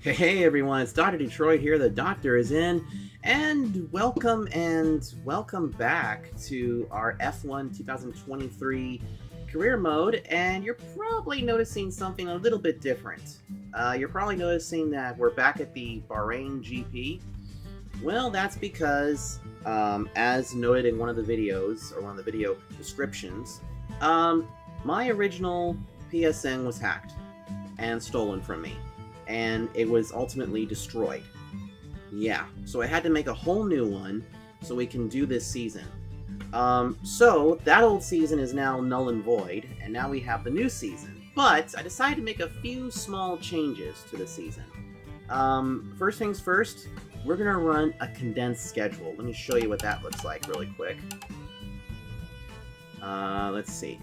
Hey everyone, it's Dr. Detroit here. The doctor is in, and welcome back to our F1 2023 career mode. And you're probably noticing something a little bit different. You're probably noticing that we're back at the Bahrain GP. Well, that's because, as noted in one of the videos, or one of the video descriptions, my original PSN was hacked and stolen from me. And it was ultimately destroyed. Yeah, so I had to make a whole new one so we can do this season. So that old season is now null and void, and now we have the new season. But I decided to make a few small changes to the season. First things first, we're going to run a condensed schedule. Let me show you what that looks like really quick. Let's see.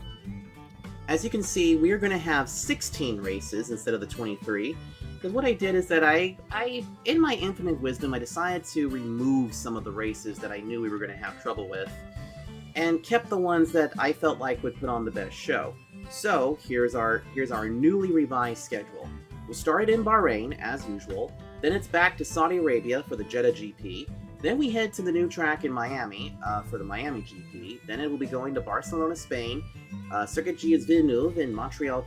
As you can see, we are going to have 16 races instead of the 23. Because what I did is that I, in my infinite wisdom, I decided to remove some of the races that I knew we were going to have trouble with, and kept the ones that I felt like would put on the best show. So here's our newly revised schedule. We'll start in Bahrain as usual. Then it's back to Saudi Arabia for the Jeddah GP. Then we head to the new track in Miami for the Miami GP. Then it will be going to Barcelona, Spain, Circuit Gilles Villeneuve in Montreal,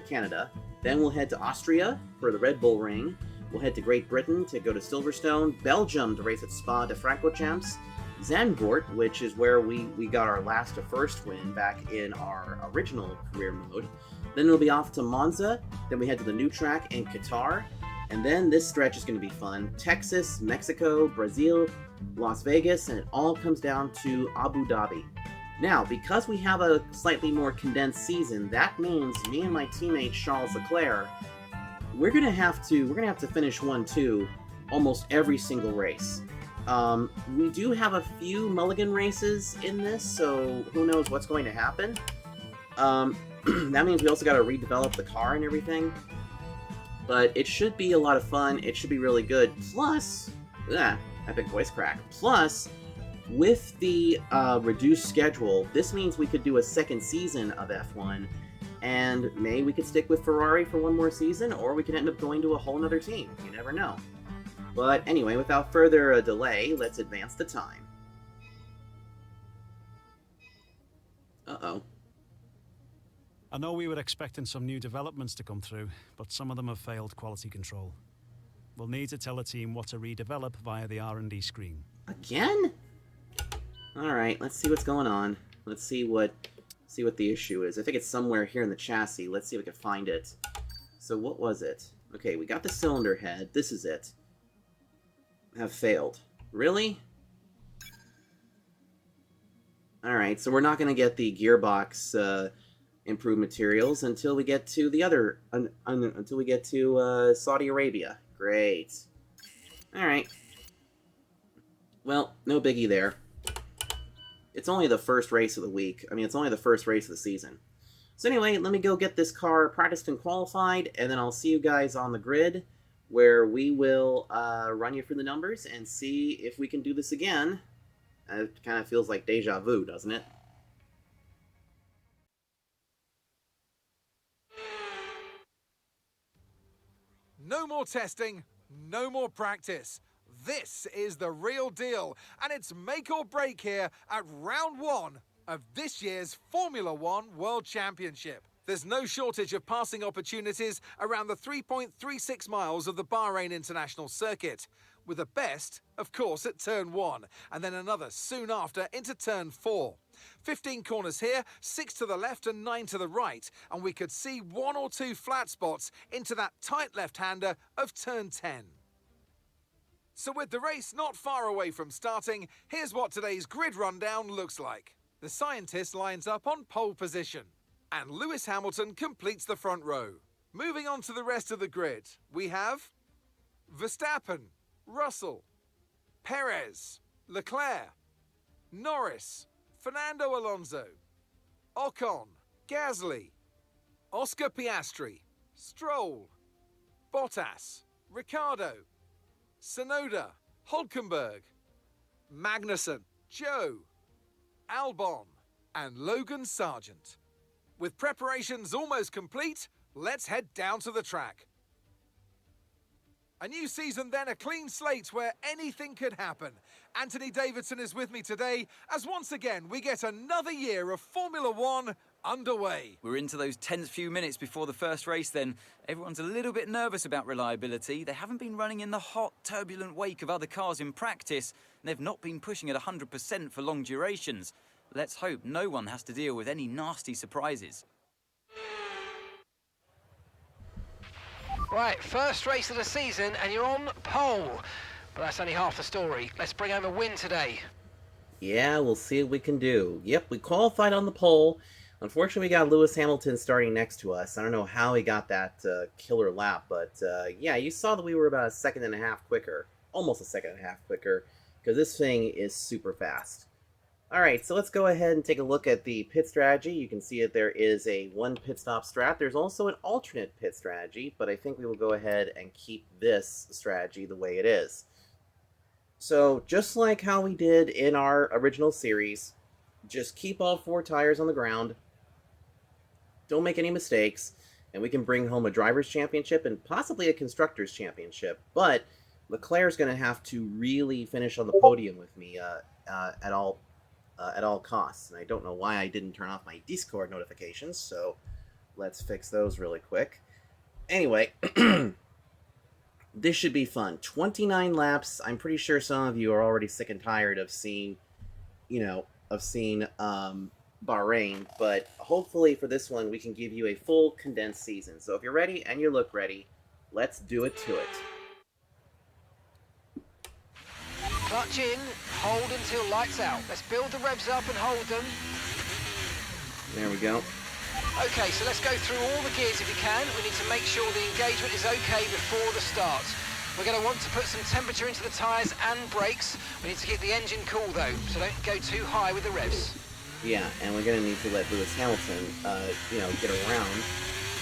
Canada. Then we'll head to Austria for the Red Bull Ring. We'll head to Great Britain to go to Silverstone, Belgium to race at Spa de Francorchamps, Zandvoort, which is where we got our last to first win back in our original career mode. Then we'll be off to Monza. Then we head to the new track in Qatar. And then this stretch is going to be fun. Texas, Mexico, Brazil, Las Vegas, and it all comes down to Abu Dhabi. Now, because we have a slightly more condensed season, that means me and my teammate Charles Leclerc, we're gonna have to finish 1-2 almost every single race. We do have a few mulligan races in this, so who knows what's going to happen. That means we also got to redevelop the car and everything. But it should be a lot of fun. It should be really good. Plus, epic voice crack. Plus, with the reduced schedule, this means we could do a second season of F1, and maybe we could stick with Ferrari for one more season, or we could end up going to a whole nother team. You never know. But anyway, without further delay, let's advance the time. Uh-oh. I know we were expecting some new developments to come through, but some of them have failed quality control. We'll need to tell the team what to redevelop via the R&D screen. Again? Alright, let's see what's going on. Let's see what the issue is. I think it's somewhere here in the chassis. Let's see if we can find it. So what was it? Okay, we got the cylinder head. This is it. Have failed. Really? Alright, so we're not going to get the gearbox improved materials until we get to the other... until we get to Saudi Arabia. Great. Alright. Well, no biggie there. It's only the first race of the week. I mean, it's only the first race of the season. So anyway, let me go get this car practiced and qualified, and then I'll see you guys on the grid, where we will run you through the numbers and see if we can do this again. It kind of feels like deja vu, doesn't it? No more testing, no more practice. This is the real deal, and it's make or break here at round one of this year's Formula One World Championship. There's no shortage of passing opportunities around the 3.36 miles of the Bahrain International Circuit, with the best, of course, at turn 1, and then another soon after into turn 4. 15 corners here, 6 to the left and 9 to the right, and we could see 1 or 2 flat spots into that tight left-hander of turn 10. So with the race not far away from starting, here's what today's grid rundown looks like. The scientist lines up on pole position, and Lewis Hamilton completes the front row. Moving on to the rest of the grid, we have Verstappen, Russell, Perez, Leclerc, Norris, Fernando Alonso, Ocon, Gasly, Oscar Piastri, Stroll, Bottas, Ricciardo, Tsunoda, Hülkenberg, Magnussen, Joe, Albon, and Logan Sargent. With preparations almost complete, let's head down to the track. A new season then, a clean slate where anything could happen. Anthony Davidson is with me today as once again we get another year of Formula One underway. We're into those tense few minutes before the first race then. Everyone's a little bit nervous about reliability. They haven't been running in the hot, turbulent wake of other cars in practice, and they've not been pushing at 100% for long durations. Let's hope no one has to deal with any nasty surprises. Right, first race of the season and you're on pole. But that's only half the story. Let's bring home a win today. Yeah, we'll see what we can do. Yep, we qualified on the pole. Unfortunately, we got Lewis Hamilton starting next to us. I don't know how he got that killer lap, but yeah, you saw that we were about a second and a half quicker. Almost a second and a half quicker, because this thing is super fast. Alright, so let's go ahead and take a look at the pit strategy. You can see that there is a one pit stop strat. There's also an alternate pit strategy, but I think we will go ahead and keep this strategy the way it is. So, just like how we did in our original series, just keep all four tires on the ground. Don't make any mistakes, and we can bring home a driver's championship and possibly a constructor's championship. But Leclerc's going to have to really finish on the podium with me at all costs. And I don't know why I didn't turn off my Discord notifications, so let's fix those really quick. Anyway, this should be fun. 29 laps. I'm pretty sure some of you are already sick and tired of seeing, Bahrain, but hopefully for this one we can give you a full condensed season. So if you're ready and you look ready, let's do it to it. Clutch in, hold until lights out. Let's build the revs up and hold them. There we go. Okay, so let's go through all the gears if you can. We need to make sure the engagement is okay before the start. We're going to want to put some temperature into the tyres and brakes. We need to keep the engine cool though, so don't go too high with the revs. Yeah, and we're going to need to let Lewis Hamilton, get around,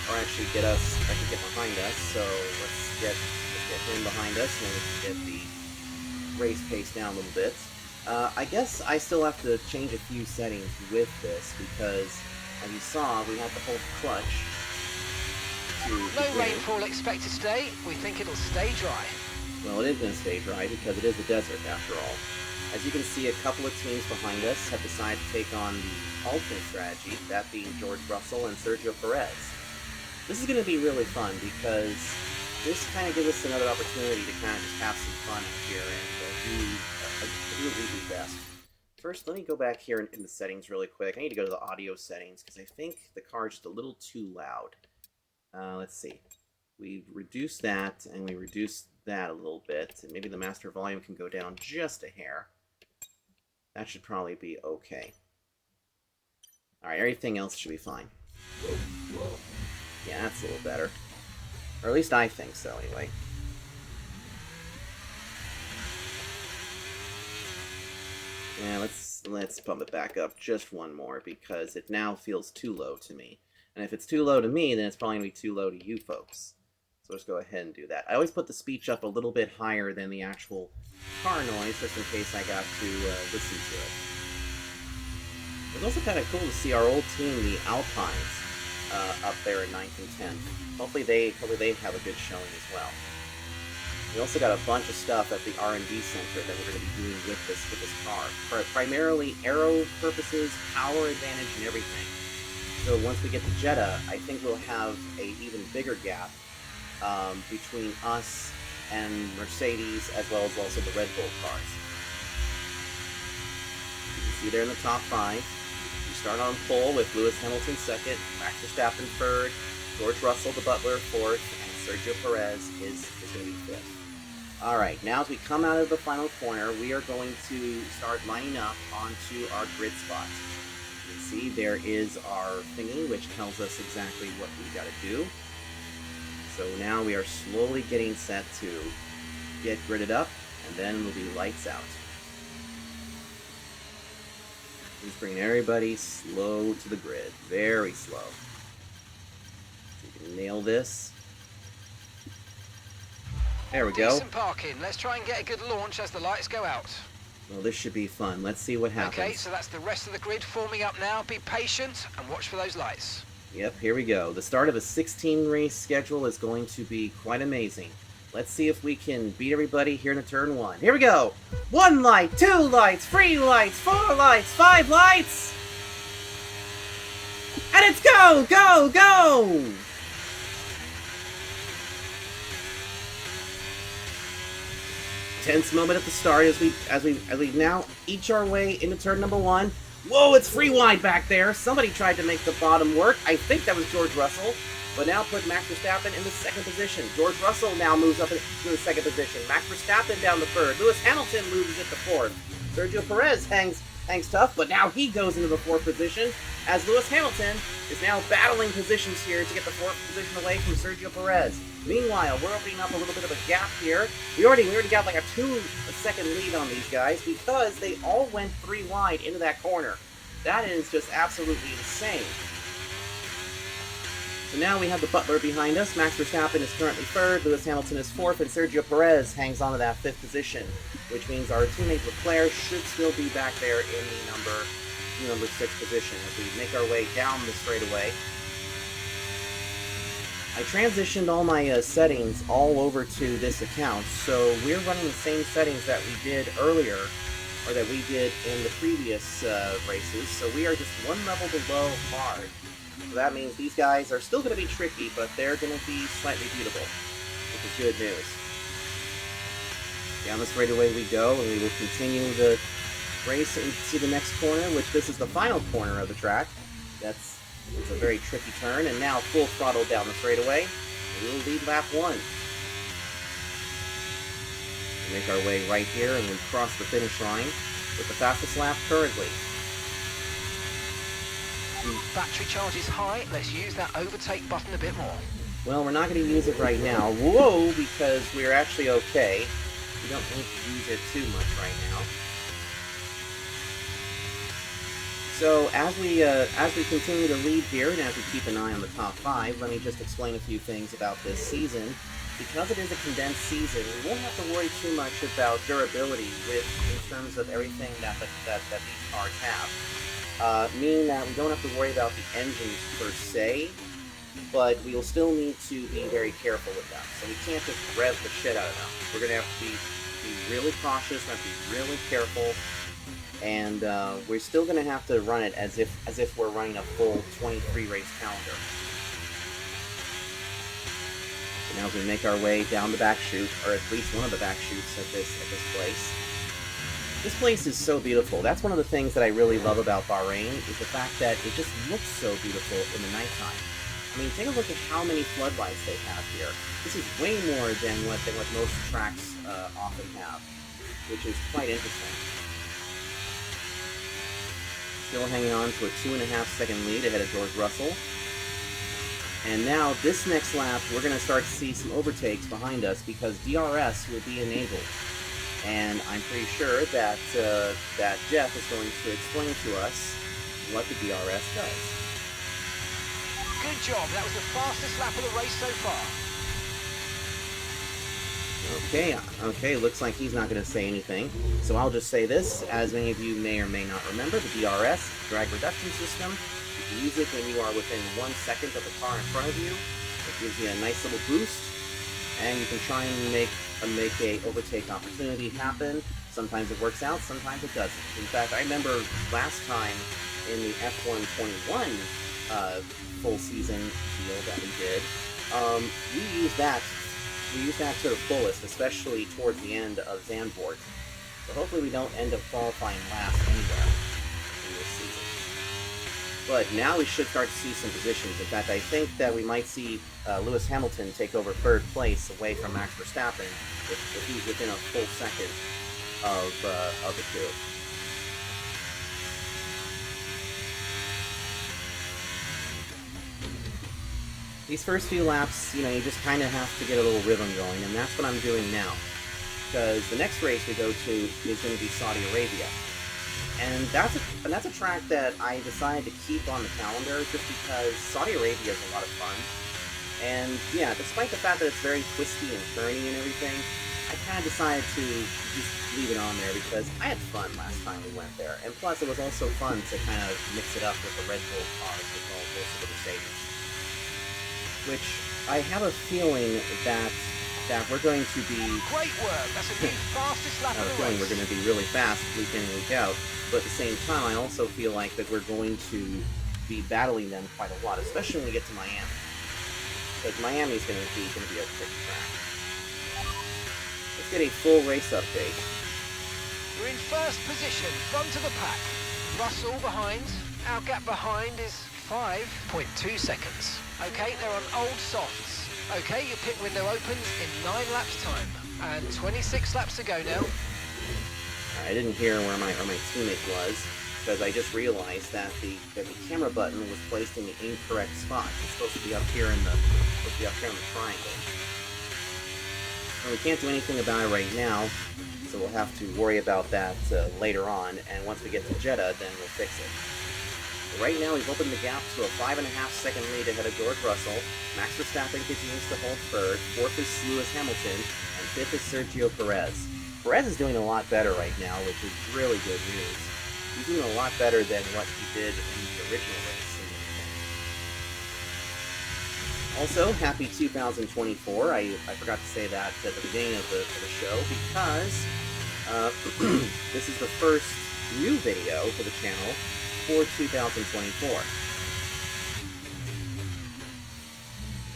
or actually get behind us. So let's get him behind us, and then we can get the race pace down a little bit. I guess I still have to change a few settings with this because, as you saw, we have to hold clutch. No rainfall expected today. We think it'll stay dry. Well, it is going to stay dry because it is the desert after all. As you can see, a couple of teams behind us have decided to take on the alternate strategy, that being George Russell and Sergio Perez. This is going to be really fun because this kind of gives us another opportunity to kind of just have some fun out here and do what we do best. First, let me go back here in the settings really quick. I need to go to the audio settings because I think the car is just a little too loud. Let's see. We reduced that and we reduced that a little bit, and maybe the master volume can go down just a hair. That should probably be okay. Alright, everything else should be fine. Yeah, that's a little better. Or at least I think so, anyway. Yeah, let's bump it back up just one more, because it now feels too low to me. And if it's too low to me, then it's probably going to be too low to you folks. So let's go ahead and do that. I always put the speech up a little bit higher than the actual car noise, just in case I got to listen to it. It's also kind of cool to see our old team, the Alpines, up there in 9th and 10th. Hopefully they have a good showing as well. We also got a bunch of stuff at the R&D center that we're going to be doing with this car. Primarily aero purposes, power advantage, and everything. So once we get to Jeddah, I think we'll have an even bigger gap between us and Mercedes, as well as also the Red Bull cars. You can see there in the top 5. We start on pole with Lewis Hamilton second, Max Verstappen third, George Russell, the Butler, fourth, and Sergio Perez is going to be fifth. Alright, now as we come out of the final corner, we are going to start lining up onto our grid spot. You can see there is our thingy, which tells us exactly what we've got to do. So now we are slowly getting set to get gridded up, and then we'll be lights out. Just bringing everybody slow to the grid, very slow. So you can nail this. There we go. Decent parking. Let's try and get a good launch as the lights go out. Well, this should be fun. Let's see what happens. Okay, so that's the rest of the grid forming up now. Be patient and watch for those lights. Yep, here we go. The start of a 16-race schedule is going to be quite amazing. Let's see if we can beat everybody here in the turn 1. Here we go! 1 light, 2 lights, 3 lights, 4 lights, 5 lights! And it's go, go, go! Tense moment at the start as we now each our way into turn number 1. Whoa, it's free wide back there. Somebody tried to make the bottom work. I think that was George Russell, but now put Max Verstappen in the 2nd position. George Russell now moves up into the 2nd position. Max Verstappen down the 3rd. Lewis Hamilton moves into 4th. Sergio Perez hangs tough, but now he goes into the 4th position as Lewis Hamilton is now battling positions here to get the 4th position away from Sergio Perez. Meanwhile, we're opening up a little bit of a gap here. We already got like a 2-second lead on these guys because they all went 3 wide into that corner. That is just absolutely insane. So now we have the Butler behind us. Max Verstappen is currently 3rd, Lewis Hamilton is 4th, and Sergio Perez hangs on to that 5th position, which means our teammate Leclerc should still be back there in the number 6 position as we make our way down the straightaway. I transitioned all my settings all over to this account, so we're running the same settings that we did earlier, or that we did in the previous races, so we are just 1 level below hard. So that means these guys are still going to be tricky, but they're going to be slightly beatable, which is good news. Down the straightaway we go, and we will continue the race into the next corner, which this is the final corner of the track. It's a very tricky turn, and now full throttle down the straightaway. We will lead lap 1. We make our way right here, and we cross the finish line with the fastest lap currently. Battery charge is high. Let's use that overtake button a bit more. Well, we're not going to use it right now. Whoa, because we're actually okay. We don't need to use it too much right now. So as we continue to lead here, and as we keep an eye on the top 5, let me just explain a few things about this season. Because it is a condensed season, we won't have to worry too much about durability in terms of everything that these cars have. Meaning that we don't have to worry about the engines per se, but we will still need to be very careful with them. So we can't just rev the shit out of them. We're going to have to be really cautious, we have to be really careful. And we're still going to have to run it as if we're running a full 23 race calendar. So now as we make our way down the back chute, or at least one of the back chutes at this place. This place is so beautiful. That's one of the things that I really love about Bahrain, is the fact that it just looks so beautiful in the nighttime. I mean, take a look at how many floodlights they have here. This is way more than what most tracks often have, which is quite interesting. Still hanging on to a 2.5-second lead ahead of George Russell. And now, this next lap, we're going to start to see some overtakes behind us because DRS will be enabled. And I'm pretty sure that Jeff is going to explain to us what the DRS does. Good job. That was the fastest lap of the race so far. Okay, looks like he's not going to say anything. So I'll just say this, as many of you may or may not remember, the DRS, drag reduction system, you can use it when you are within 1 second of the car in front of you. It gives you a nice little boost, and you can try and make a overtake opportunity happen. Sometimes it works out, sometimes it doesn't. In fact, I remember last time in the F1 21 full season deal that we did, we used that to the fullest, especially towards the end of Zandvoort. So hopefully we don't end up qualifying last anywhere in this season. But now we should start to see some positions. In fact, I think that we might see Lewis Hamilton take over 3rd place away from Max Verstappen if he's within a full second of the two. These first few laps, you just kind of have to get a little rhythm going, and that's what I'm doing now. Because the next race we go to is going to be Saudi Arabia. And that's a track that I decided to keep on the calendar just because Saudi Arabia is a lot of fun. And yeah, despite the fact that it's very twisty and turny and everything, I kind of decided to just leave it on there because I had fun last time we went there. And plus, it was also fun to kind of mix it up with the Red Bull cars as well as the Mercedes. Which I have a feeling that we're going to be... Great work. That's a new fastest lap I have of a the feeling race. we're going to be really fast week in and week out. But at the same time, I also feel like that we're going to be battling them quite a lot, especially when we get to Miami. Because Miami is going to be a tricky track. Let's get a full race update. We're in first position, front of the pack. Russell behind. Our gap behind is 5.2 seconds. Okay, they're on old softs. Okay, your pit window opens in 9 laps time. And 26 laps to go now. I didn't hear where my teammate was, because I just realized that the camera button was placed in the incorrect spot. It's supposed to be up here in the triangle. And we can't do anything about it right now, so we'll have to worry about that later on. And once we get to Jeddah, then we'll fix it. But right now, we've opened the gap to a 5.5-second lead ahead of George Russell. Max Verstappen continues to hold third. Fourth is Lewis Hamilton, and fifth is Sergio Perez. Perez is doing a lot better right now, which is really good news. He's doing a lot better than what he did in the original race. Also, happy 2024. I forgot to say that at the beginning of the show because this is the first new video for the channel for 2024.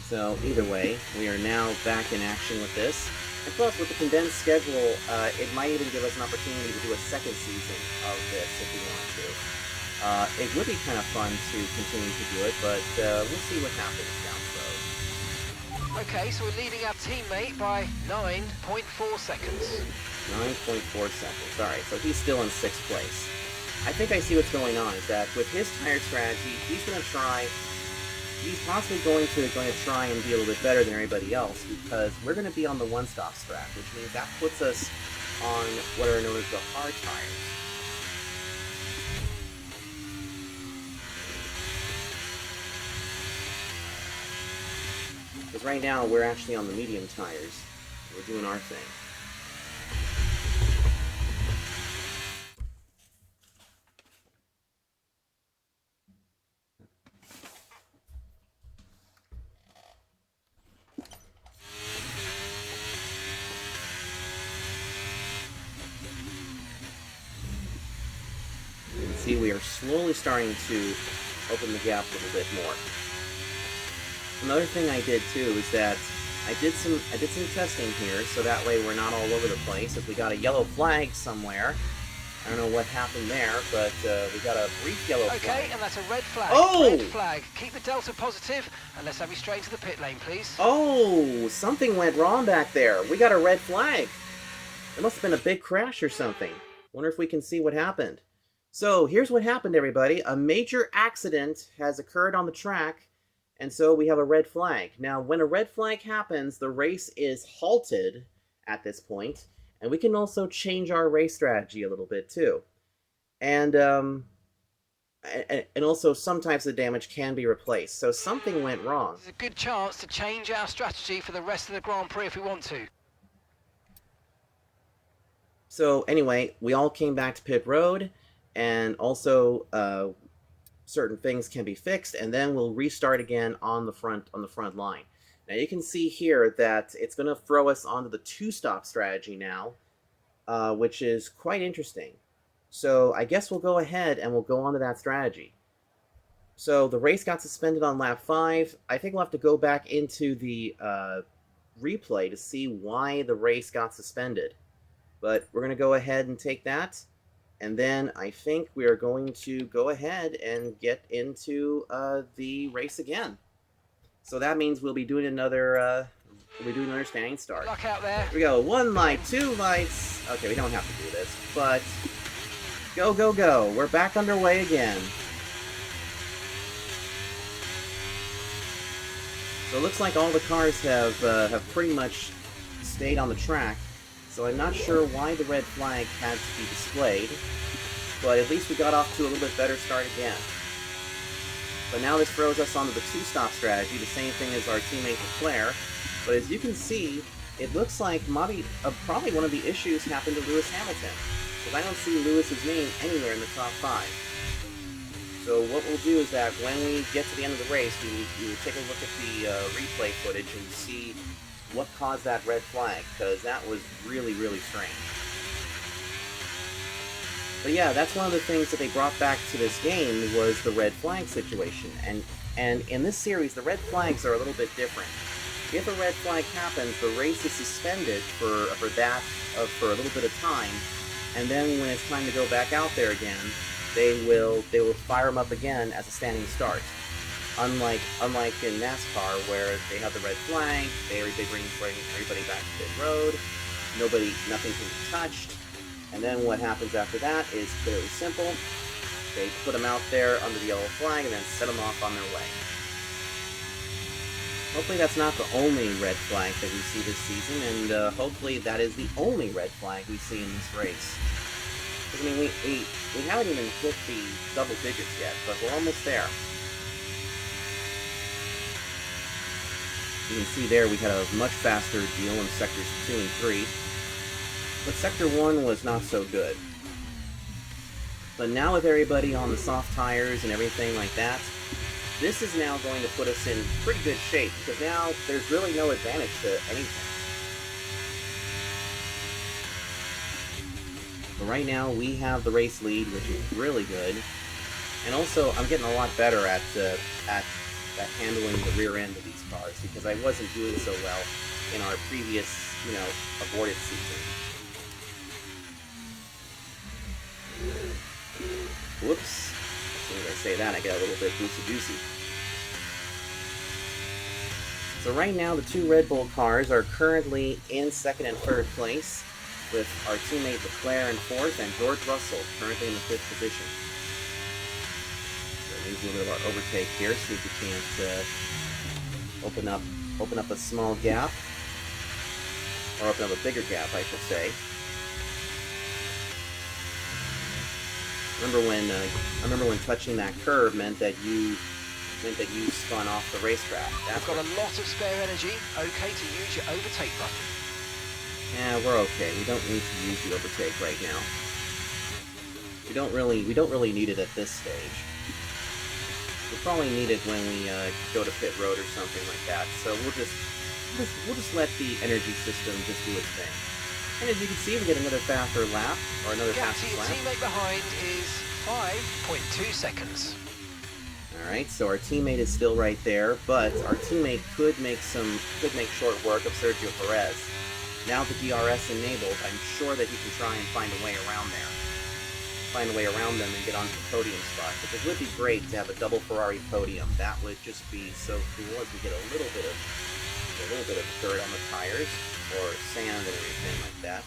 So either way, we are now back in action with this. And plus, with the condensed schedule, it might even give us an opportunity to do a second season of this if we want to. It would be kind of fun to continue to do it, but we'll see what happens down the road. Okay, so we're leading our teammate by 9.4 seconds. 9.4 seconds. Alright, so he's still in 6th place. I think I see what's going on, is that with his tire strategy, he's possibly going to try and be a little bit better than everybody else, because we're going to be on the one-stop strat, which means that puts us on what are known as the hard tires. Because right now, we're actually on the medium tires. We're doing our thing. You can see we are slowly starting to open the gap a little bit more. Another thing I did too is that I did some testing here, so that way we're not all over the place. If we got a yellow flag somewhere, I don't know what happened there, but we got a brief yellow flag. Okay, and that's a red flag. Oh! Red flag. Keep the delta positive, and let's have you straight to the pit lane, please. Oh, something went wrong back there. We got a red flag. There must have been a big crash or something. Wonder if we can see what happened. So here's what happened, everybody. A major accident has occurred on the track, and so we have a red flag. Now, when a red flag happens, the race is halted at this point, and we can also change our race strategy a little bit too. And also some types of damage can be replaced. So something went wrong. There's a good chance to change our strategy for the rest of the Grand Prix if we want to. So anyway, we all came back to pit road, and also certain things can be fixed, and then we'll restart again on the front line. Now you can see here that it's going to throw us onto the two-stop strategy now, which is quite interesting. So I guess we'll go ahead and we'll go on to that strategy. So the race got suspended on lap 5. I think we'll have to go back into the replay to see why the race got suspended. But we're going to go ahead and take that. And then I think we are going to go ahead and get into the race again. So that means we'll be doing another standing start. Luck out there. Here we go. 1 light, 2 lights. Okay, we don't have to do this, but go, go, go. We're back underway again. So it looks like all the cars have pretty much stayed on the track. So I'm not sure why the red flag had to be displayed, but at least we got off to a little bit better start again. But now this throws us onto the two-stop strategy, the same thing as our teammate Leclerc. But as you can see, it looks like probably one of the issues happened to Lewis Hamilton, because I don't see Lewis's name anywhere in the top 5. So what we'll do is that when we get to the end of the race, we will take a look at the replay footage and see what caused that red flag, because that was really, really strange. But yeah, that's one of the things that they brought back to this game was the red flag situation. And in this series, the red flags are a little bit different. If a red flag happens, the race is suspended for a little bit of time, and then when it's time to go back out there again, they will fire them up again as a standing start. Unlike in NASCAR, where they have the red flag, they bring everybody back to pit road, nothing can be touched, and then what happens after that is fairly simple. They put them out there under the yellow flag and then set them off on their way. Hopefully that's not the only red flag that we see this season, and hopefully that is the only red flag we see in this race. I mean, we haven't even hit the double digits yet, but we're almost there. You can see there we had a much faster deal in sectors 2 and 3, but sector 1 was not so good. But now with everybody on the soft tires and everything like that, this is now going to put us in pretty good shape, because now there's really no advantage to anything. But right now we have the race lead, which is really good. And also, I'm getting a lot better at handling the rear end of these cars, because I wasn't doing so well in our previous, aborted season. Whoops. As soon as I say that, I get a little bit loosey-goosey. So right now, the 2 Red Bull cars are currently in 2nd and 3rd place, with our teammate Leclerc in 4th and George Russell currently in the 5th position. So use a little bit of our overtake here, see if we can't open up a small gap, or open up a bigger gap, I should say. I remember when touching that curve meant that you spun off the racetrack. We've got a lot of spare energy. Okay to use your overtake button. Yeah, we're okay. We don't need to use the overtake right now. We don't really need it at this stage. We'll probably need it when we go to pit road or something like that. So we'll just let the energy system just do its thing. And as you can see, we get another faster lap, or another faster lap. Your teammate behind is 5.2 seconds. Alright, so our teammate is still right there, but our teammate could make short work of Sergio Perez. Now the DRS enabled, I'm sure that he can try and find a way around there. Find a way around them and get onto the podium spot. But it would be great to have a double Ferrari podium. That would just be so cool as we get a little bit of dirt on the tires, or sand and everything like that.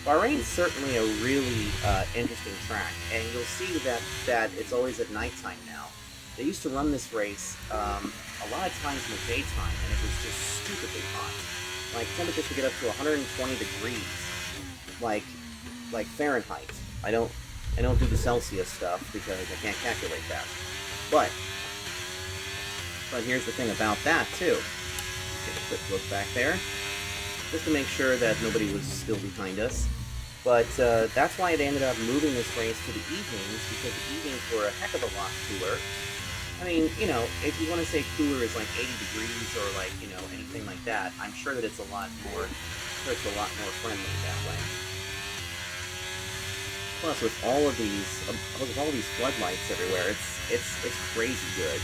Bahrain's certainly a really interesting track, and you'll see that it's always at nighttime now. They used to run this race a lot of times in the daytime, and it was just stupidly hot. Like, temperatures would get up to 120 degrees, like Fahrenheit. I don't do the Celsius stuff because I can't calculate that. But here's the thing about that too. Take a quick look back there, just to make sure that nobody was still behind us. But that's why they ended up moving this race to the evenings, because the evenings were a heck of a lot cooler. I mean, if you want to say cooler is like 80 degrees or like, anything like that, I'm sure that it's a lot more friendly that way. Plus, with all of these floodlights everywhere, it's crazy good.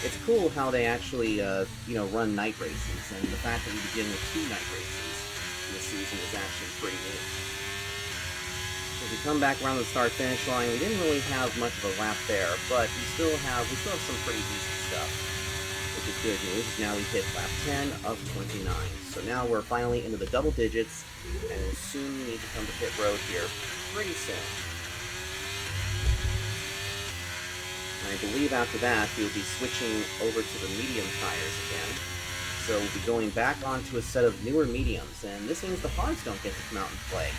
It's cool how they actually, run night races, and the fact that we begin with 2 night races this season is actually pretty neat. If we come back around the start-finish line, we didn't really have much of a lap there, but we still have some pretty decent stuff, which is good news. Now we hit lap 10 of 29, so now we're finally into the double digits, and we'll soon need to come to pit road here pretty soon. And I believe after that, we'll be switching over to the medium tires again. So we'll be going back onto a set of newer mediums, and this means the hards don't get to come out and play.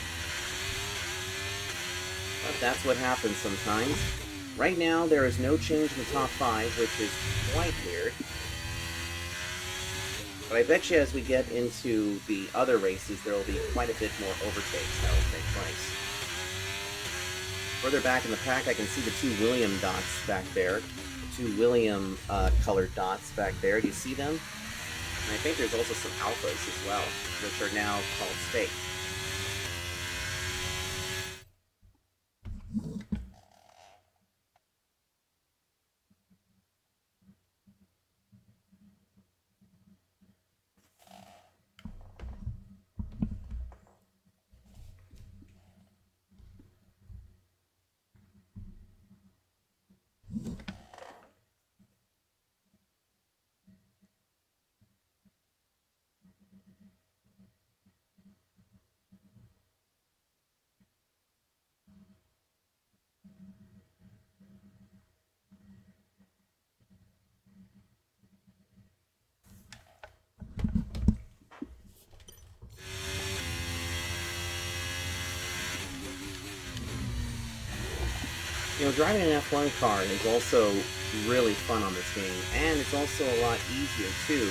But that's what happens sometimes. Right now, there is no change in the top 5, which is quite weird. But I bet you as we get into the other races, there will be quite a bit more overtakes that will take place. Further back in the pack, I can see the 2 William dots back there. The 2 William colored dots back there. Do you see them? And I think there's also some alphas as well, which are now called Stake. You know, driving an F1 car is also really fun on this game, and it's also a lot easier too.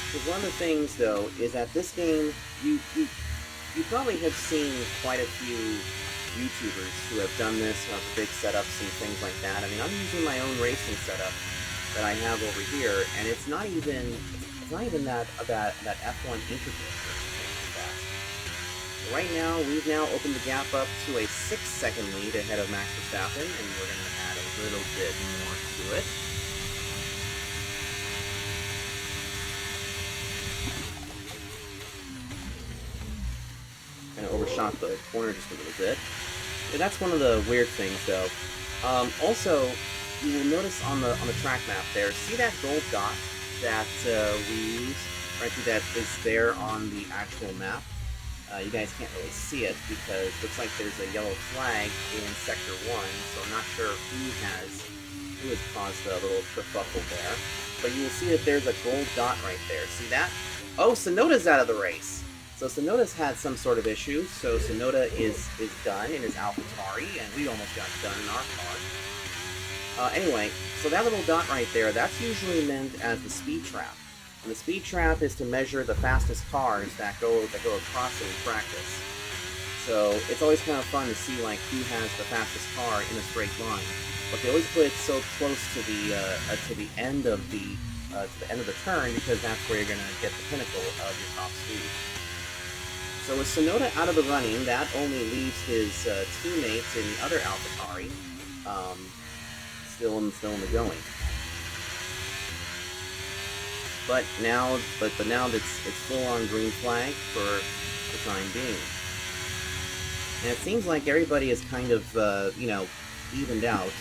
Because one of the things, though, is that this game, you probably have seen quite a few YouTubers who have done this, who have big setups and things like that. I mean, I'm using my own racing setup that I have over here, and it's not even that F1 intricate or anything like that. Right now, we've now opened the gap up to a 6-second lead ahead of Max Verstappen, and we're going to add a little bit more to it. Kind of overshot the corner just a little bit. And that's one of the weird things, though. Also, you will notice on the track map there, see that gold dot that we use, right? That is there on the actual map. You guys can't really see it because it looks like there's a yellow flag in Sector 1, so I'm not sure who has caused a little kerfuffle there. But you will see that there's a gold dot right there. See that? Oh, Sonoda's out of the race. So Sonoda's had some sort of issue, so Sonoda is done in his AlphaTauri, and we almost got done in our car. Anyway, so that little dot right there, that's usually meant as the speed trap. And the speed trap is to measure the fastest cars that go across it in practice. So it's always kind of fun to see like who has the fastest car in a straight line. But they always put it so close to the end of the turn because that's where you're gonna get the pinnacle of your top speed. So with Sonoda out of the running, that only leaves his teammates in the other AlphaTauri still in the going. But now it's full on green flag for the time being. And it seems like everybody is kind of evened out.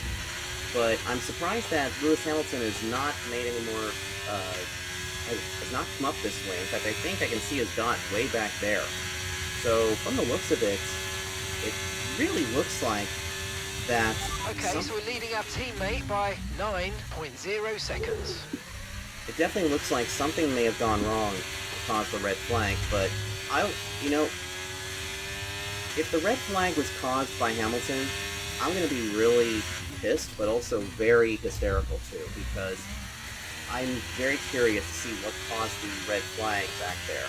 But I'm surprised that Lewis Hamilton has not made any more has not come up this way. In fact, I think I can see his dot way back there. So from the looks of it, it really looks like that. Okay, so we're leading our teammate by 9.0 seconds. It definitely looks like something may have gone wrong to cause the red flag, but if the red flag was caused by Hamilton, I'm going to be really pissed, but also very hysterical too, because I'm very curious to see what caused the red flag back there.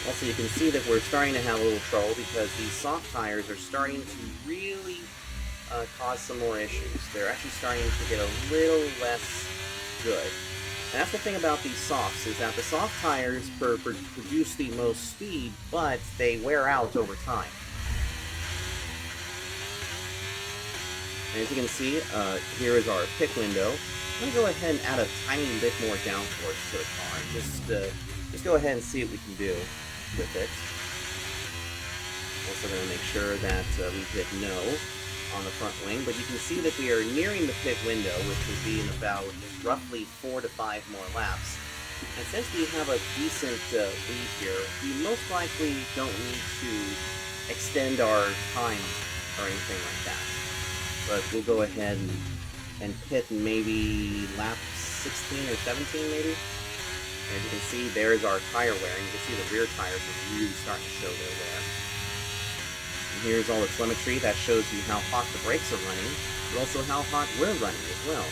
Also, you can see that we're starting to have a little trouble because these soft tires are starting to really cause some more issues. They're actually starting to get a little less good. And that's the thing about these softs, is that the soft tires produce the most speed, but they wear out over time. And as you can see, here is our pit window. I'm going to go ahead and add a tiny bit more downforce to the car. Just go ahead and see what we can do with it. Also going to make sure that we hit no on the front wing, but you can see that we are nearing the pit window, which will be in about roughly 4 to 5 more laps. And since we have a decent lead here, we most likely don't need to extend our time or anything like that. But we'll go ahead and pit maybe lap 16 or 17 maybe. As you can see, there's our tire wear. You can see the rear tires are really starting to show their wear. And here's all the telemetry that shows you how hot the brakes are running. but also how hot we're running as well.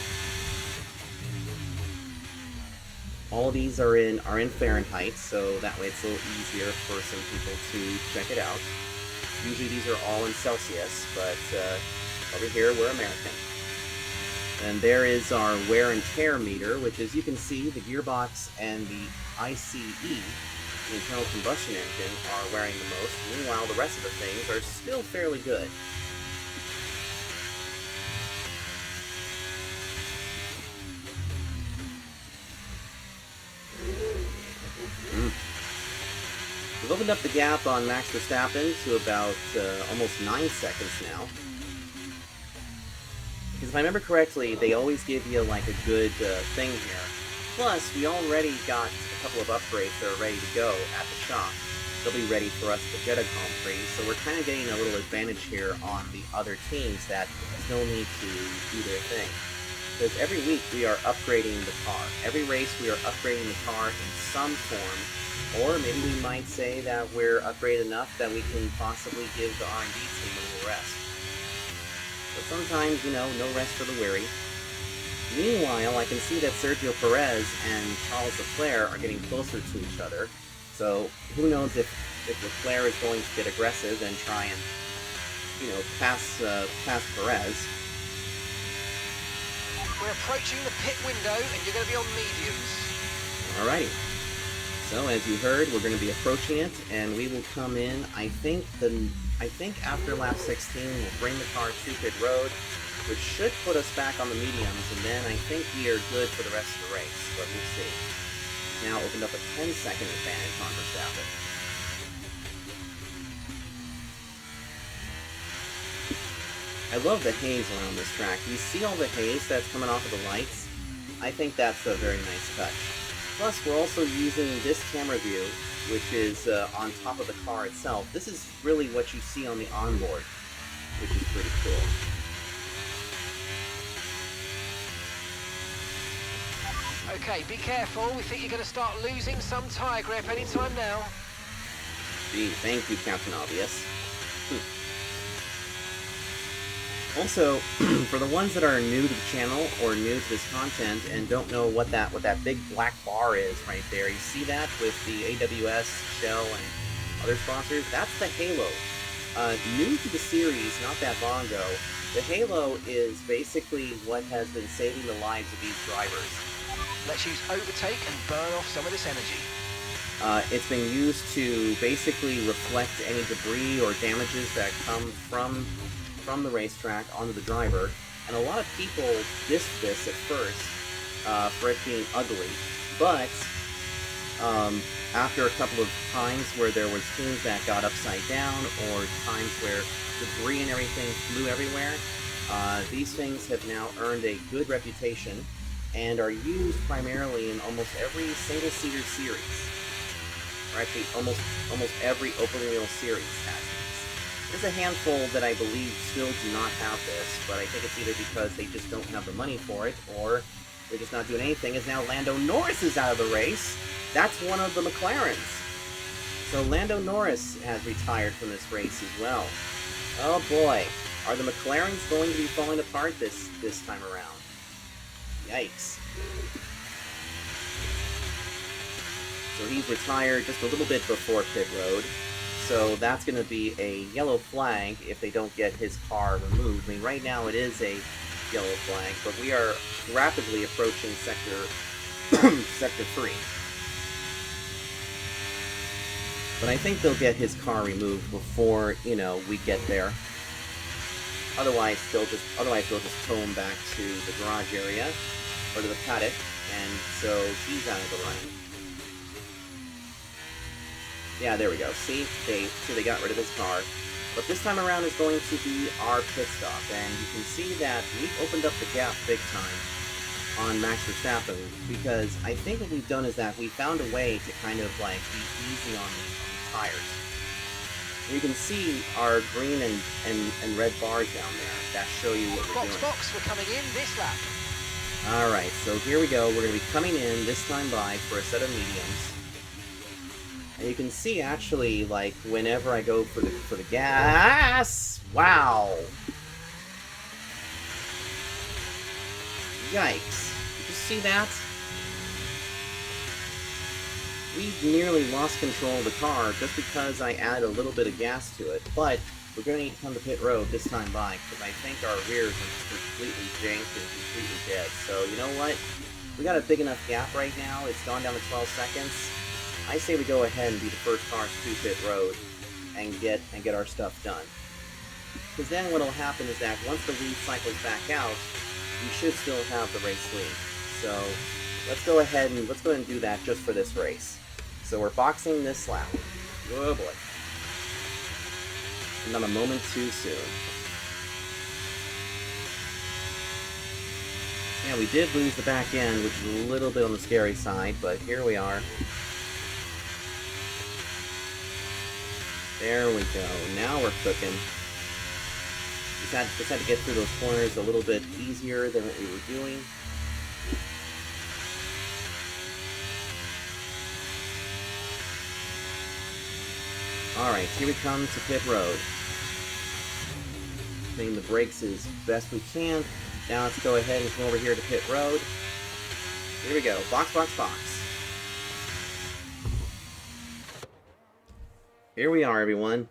All of these are in Fahrenheit, so that way it's a little easier for some people to check it out. Usually these are all in Celsius, but over here we're American. And there is our wear and tear meter, which, as you can see, the gearbox and the ICE, the internal combustion engine, are wearing the most. Meanwhile, the rest of the things are still fairly good. We've opened up the gap on Max Verstappen to about almost 9 seconds now. Because if I remember correctly, they always give you like a good thing here. Plus, we already got a couple of upgrades that are ready to go at the shop. They'll be ready for us at the Jeddah Grand Prix, so we're kind of getting a little advantage here on the other teams that still need to do their thing. Because every week we are upgrading the car. Every race we are upgrading the car in some form, or maybe we might say that we're upgraded enough that we can possibly give the R&D team a little rest. But sometimes, you know, no rest for the weary. Meanwhile, I can see that Sergio Perez and Charles Leclerc are getting closer to each other. So who knows if Leclerc is going to get aggressive and try and, you know, pass Perez. We're approaching the pit window, and you're going to be on mediums. Alrighty. So as you heard, we're going to be approaching it, and we will come in. I think after lap 16, we'll bring the car to pit road, which should put us back on the mediums, and then I think we are good for the rest of the race, but we'll see. Now opened up a 10-second advantage on Verstappen. I love the haze around this track. You see all the haze that's coming off of the lights? I think that's a very nice touch. Plus, we're also using this camera view, which is on top of the car itself. This is really what you see on the onboard, which is pretty cool. Okay, be careful. We think you're going to start losing some tyre grip anytime now. Gee, thank you, Captain Obvious. Also, for the ones that are new to the channel or new to this content and don't know what that big black bar is right there, you see that with the AWS, Shell, and other sponsors? That's the Halo. New to the series, not that long ago, the Halo is basically what has been saving the lives of these drivers. Let's use overtake and burn off some of this energy. It's been used to basically reflect any debris or damages that come from the racetrack onto the driver, and a lot of people dissed this at first for it being ugly, but after a couple of times where there was teams that got upside down or times where debris and everything flew everywhere, these things have now earned a good reputation and are used primarily in almost every single-seater series, or actually almost every open-wheel series has. There's a handful that I believe still do not have this, but I think it's either because they just don't have the money for it, or they're just not doing anything, as now Lando Norris is out of the race. That's one of the McLarens. So Lando Norris has retired from this race as well. Oh boy, are the McLarens going to be falling apart this time around? Yikes. So he's retired just a little bit before pit road. So that's going to be a yellow flag if they don't get his car removed. I mean, right now it is a yellow flag, but we are rapidly approaching sector 3. But I think they'll get his car removed before, you know, we get there. Otherwise they'll just tow him back to the garage area or to the paddock, and so he's out of the running. Yeah, there we go. See, they got rid of his car. But this time around is going to be our pit stop, and you can see that we've opened up the gap big time on Max Verstappen, because I think what we've done is that we found a way to kind of like be easy on these tires. You can see our green and red bars down there that show you what we're doing. Box, we're coming in this lap. Alright, so here we go. We're going to be coming in this time by for a set of mediums. And you can see, actually, like, whenever I go for the gas, wow! Yikes. Did you see that? We nearly lost control of the car just because I added a little bit of gas to it, but we're going to need to come to pit road this time by, because I think our rears are just completely janked and completely dead. So, you know what? We got a big enough gap right now. It's gone down to 12 seconds. I say we go ahead and be the first cars to pit road and get our stuff done. Because then what'll happen is that once the lead cycles back out, we should still have the race lead. So let's go ahead and do that just for this race. So we're boxing this lap. Oh boy. And not a moment too soon. Yeah, we did lose the back end, which is a little bit on the scary side, but here we are. There we go. Now we're cooking. Just had to get through those corners a little bit easier than what we were doing. Alright, here we come to pit road. Hitting the brakes as best we can. Now let's go ahead and come over here to pit road. Here we go. Box, box, box. Here we are, everyone.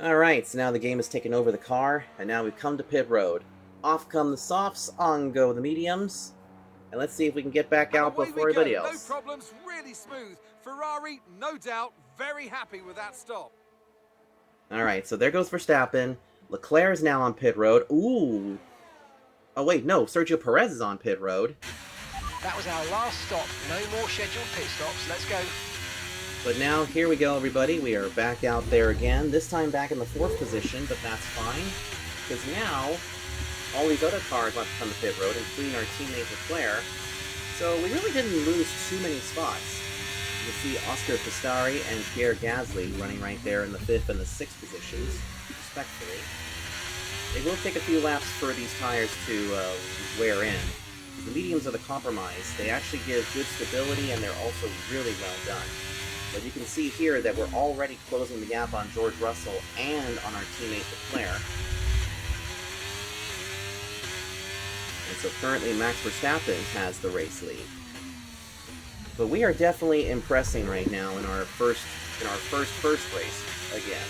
Alright, so now the game has taken over the car, and now we've come to pit road. Off come the softs, on go the mediums. And let's see if we can get back out before everybody else. No problems, really smooth. Ferrari, no doubt, very happy with that stop. Alright, so there goes Verstappen. Leclerc is now on pit road. Ooh. Oh wait, no, Sergio Perez is on pit road. That was our last stop. No more scheduled pit stops. Let's go. But now, here we go, everybody. We are back out there again. This time back in the 4th position, but that's fine. Because now, all these other cars want to come to pit road, including our teammate Leclerc. So we really didn't lose too many spots. You can see Oscar Pistari and Pierre Gasly running right there in the 5th and the 6th positions, respectively. It will take a few laps for these tires to wear in. The mediums are the compromise. They actually give good stability, and they're also really well done. But you can see here that we're already closing the gap on George Russell and on our teammate Leclerc. And so currently Max Verstappen has the race lead. But we are definitely impressing right now in our first race again.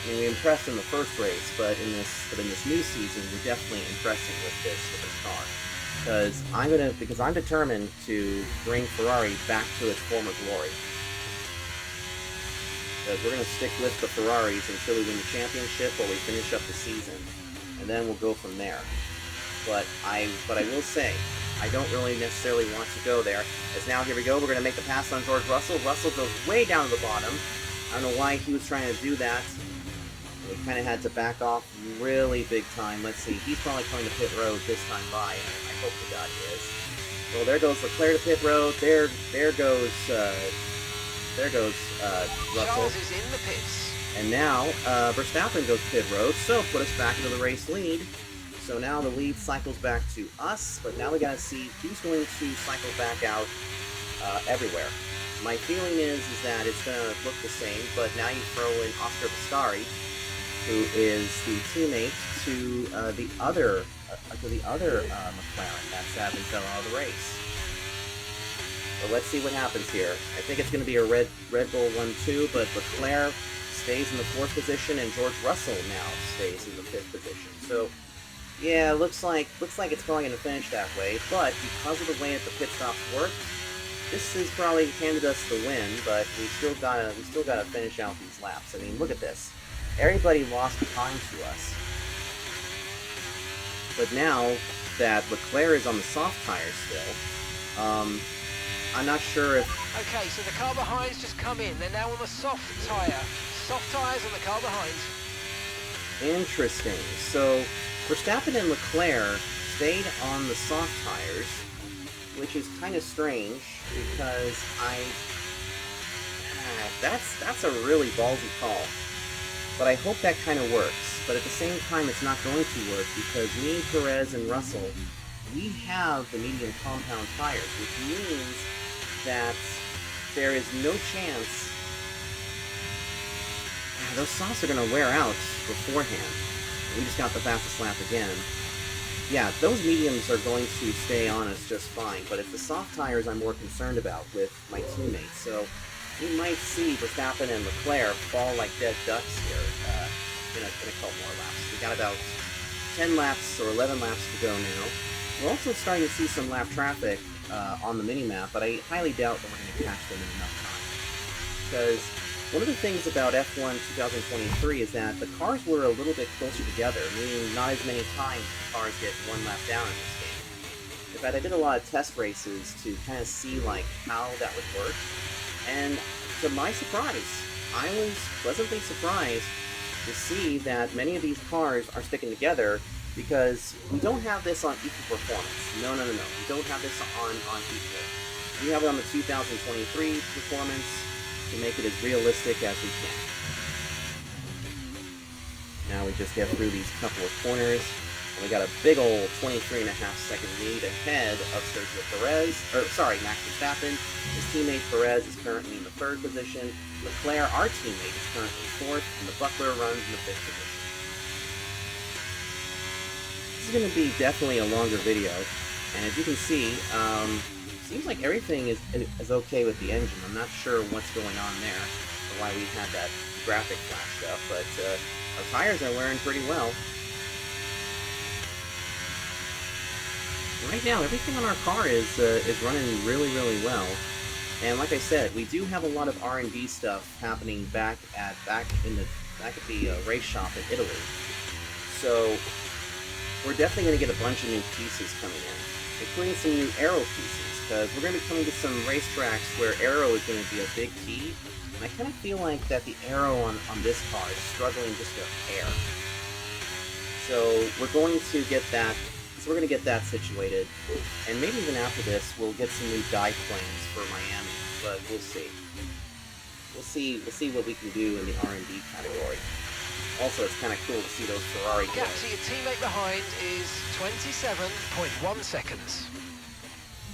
I mean, we impressed in the first race, but in this new season, we're definitely impressing with this car. Because I'm determined to bring Ferrari back to its former glory. Because we're going to stick with the Ferraris until we win the championship or we finish up the season, and then we'll go from there. But I will say, I don't really necessarily want to go there. As now, here we go, we're going to make the pass on George Russell. Russell goes way down to the bottom. I don't know why he was trying to do that. We kind of had to back off really big time. Let's see, he's probably coming to pit road this time by, and I hope to God he is. Well, there goes Leclerc to pit road. There goes Russell. Charles is in the pits. And now Verstappen goes pit road, so put us back into the race lead. So now the lead cycles back to us, but now we gotta see who's going to cycle back out everywhere. My feeling is that it's gonna look the same, but now you throw in Oscar Pistari, who is the teammate to the other McLaren that's been fell out of the race. But let's see what happens here. I think it's going to be a Red Bull 1-2, but Leclerc stays in the 4th position, and George Russell now stays in the 5th position. So, yeah, looks like it's probably going to finish that way. But because of the way that the pit stops work, this has probably handed us the win. But we still gotta finish out these laps. I mean, look at this. Everybody lost time to us. But now that Leclerc is on the soft tires still, I'm not sure if... Okay, so the car behind's just come in. They're now on the soft tyre. Soft tyres on the car behind. Interesting. So, Verstappen and Leclerc stayed on the soft tires, which is kind of strange, because that's a really ballsy call. But I hope that kind of works. But at the same time, it's not going to work, because me, Perez, and Russell, we have the medium compound tires, which means that there is no chance those softs are going to wear out beforehand. We just got the fastest lap again. yeah, those mediums are going to stay on us just fine, but it's the soft tires I'm more concerned about with my teammates. So you might see Verstappen and Leclerc fall like dead ducks here in a couple more laps. We got about 10 laps or 11 laps to go now. We're also starting to see some lap traffic on the mini-map, but I highly doubt that we're going to catch them in enough time. Because one of the things about F1 2023 is that the cars were a little bit closer together, meaning not as many times the cars get one lap down in this game. In fact, I did a lot of test races to kind of see like how that would work, and to my surprise, I was pleasantly surprised to see that many of these cars are sticking together, because we don't have this on equal performance. No. We don't have this on equal. We have it on the 2023 performance to make it as realistic as we can. Now we just get through these couple of corners, and we got a big old 23.5 second lead ahead of Sergio Perez, Max Verstappen. His teammate Perez is currently in the 3rd position. Leclerc, our teammate, is currently 4th, and the Buckler runs in the 5th position. This is going to be definitely a longer video, and as you can see, seems like everything is okay with the engine. I'm not sure what's going on there, or why we had that graphic flashed up, but our tires are wearing pretty well. Right now, everything on our car is running really well. And like I said, we do have a lot of R&D stuff happening back at the race shop in Italy. So we're definitely going to get a bunch of new pieces coming in, including some new aero pieces, because we're going to be coming to some racetracks where aero is going to be a big key. And I kind of feel like that the aero on this car is struggling just a hair. So we're going to get that. So we're going to get that situated, and maybe even after this, we'll get some new dive planes for Miami. But we'll see. We'll see what we can do in the R&D category. Also, it's kind of cool to see those Ferrari Gap to your teammate behind is 27.1 seconds.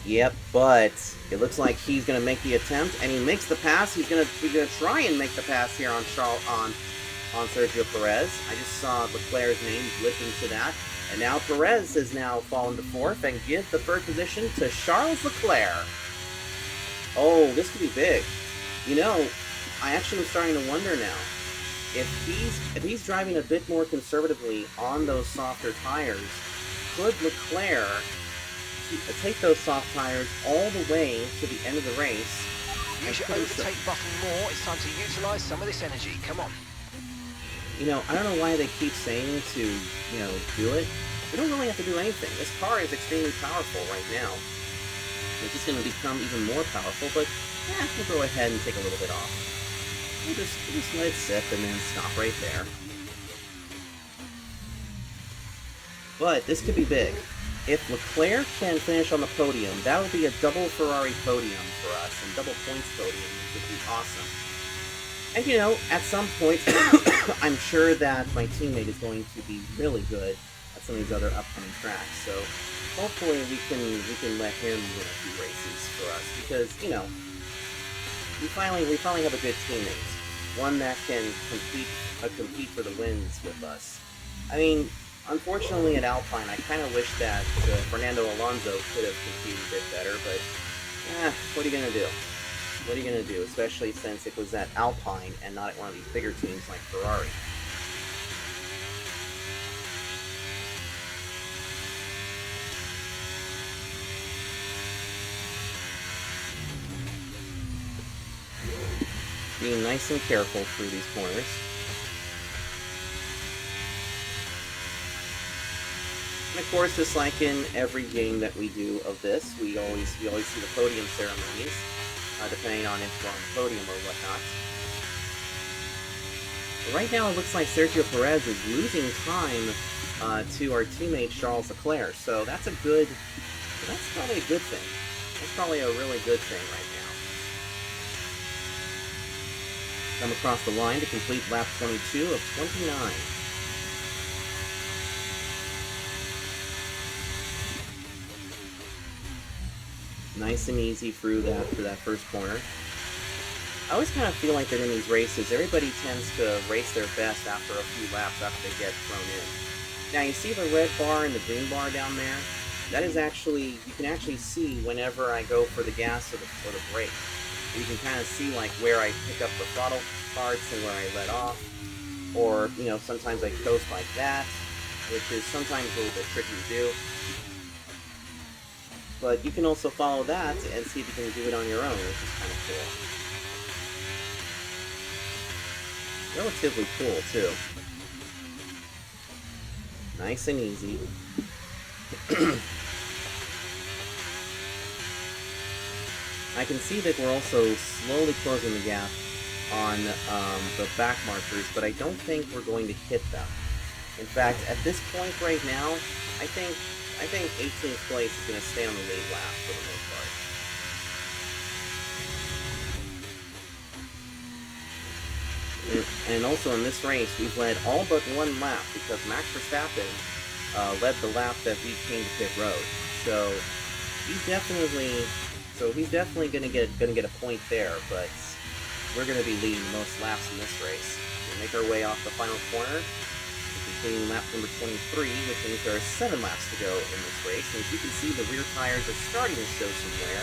Yep, but it looks like he's going to make the attempt, and he makes the pass. He's going to try and make the pass here on Sergio Perez. I just saw Leclerc's name blip into that. And now Perez has now fallen to 4th and gives the 3rd position to Charles Leclerc. Oh, this could be big. You know, I actually am starting to wonder now, if he's driving a bit more conservatively on those softer tires, could Leclerc take those soft tires all the way to the end of the race? Use your overtake button more. It's time to utilize some of this energy. Come on. You know, I don't know why they keep saying to, do it. We don't really have to do anything. This car is extremely powerful right now. It's just going to become even more powerful, but we'll go ahead and take a little bit off. We'll just let it sit and then stop right there. But this could be big. If Leclerc can finish on the podium, that would be a double Ferrari podium for us, and double points podium would be awesome. And at some point, I'm sure that my teammate is going to be really good at some of these other upcoming tracks. So hopefully we can let him win a few races for us, because we finally have a good teammate, one that can compete for the wins with us. I mean, unfortunately at Alpine, I kind of wish that Fernando Alonso could have competed a bit better, but what are you gonna do? What are you going to do, especially since it was at Alpine and not at one of these bigger teams like Ferrari? Being nice and careful through these corners. And of course, just like in every game that we do of this, we always see the podium ceremonies. Depending on if we're on the podium or whatnot. But right now, it looks like Sergio Perez is losing time to our teammate Charles Leclerc, so that's probably a good thing. That's probably a really good thing right now. Come across the line to complete lap 22 of 29. Nice and easy through that first corner. I always kind of feel like that in these races, everybody tends to race their best after a few laps after they get thrown in. Now you see the red bar and the green bar down there? That is actually, you can actually see whenever I go for the gas or the brake. You can kind of see like where I pick up the throttle parts and where I let off. Or, you know, sometimes I coast like that, which is sometimes a little bit tricky to do. But you can also follow that and see if you can do it on your own, which is kind of cool. Relatively cool, too. Nice and easy. I can see that we're also slowly closing the gap on the back markers, but I don't think we're going to hit them. In fact, at this point right now, I think 18th place is going to stay on the lead lap for the most part. And also in this race, we've led all but one lap because Max Verstappen led the lap that we came to pit road. So he's definitely going to get a point there, but we're going to be leading the most laps in this race. We make our way off the final corner, completing lap number 23, which means there are 7 laps to go in this race. And as you can see, the rear tires are starting to show some wear.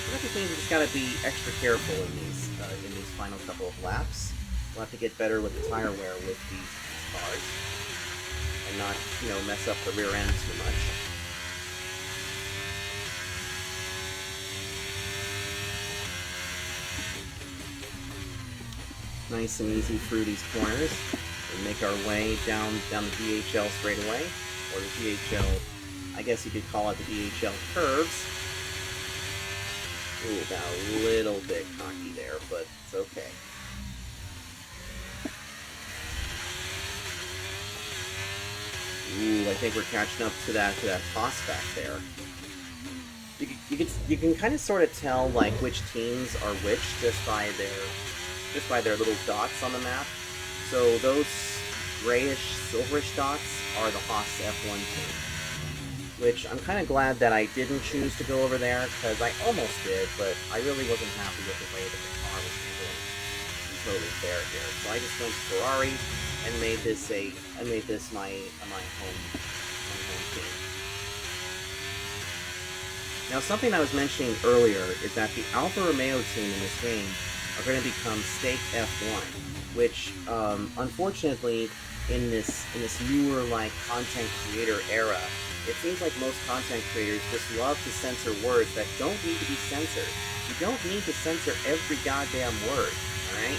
But that just means we just got to be extra careful in these final couple of laps. We'll have to get better with the tire wear with these cars, and not, you know, mess up the rear end too much. Nice and easy through these corners. We make our way down the DHL straightaway, or the DHL, I guess you could call it the DHL curves. Ooh, got a little bit cocky there, but it's okay. Ooh, I think we're catching up to that toss back there. You can kind of sort of tell like which teams are which just by their little dots on the map. So those grayish, silverish dots are the Haas F1 team. Which I'm kind of glad that I didn't choose to go over there, because I almost did, but I really wasn't happy with the way that the car was handling. I'm totally fair here. So I just went to Ferrari and made this my home team. Now, something I was mentioning earlier is that the Alfa Romeo team in this game are going to become Stake F1, which unfortunately in this newer like content creator era, it seems like most content creators just love to censor words that don't need to be censored. You don't need to censor every goddamn word, alright?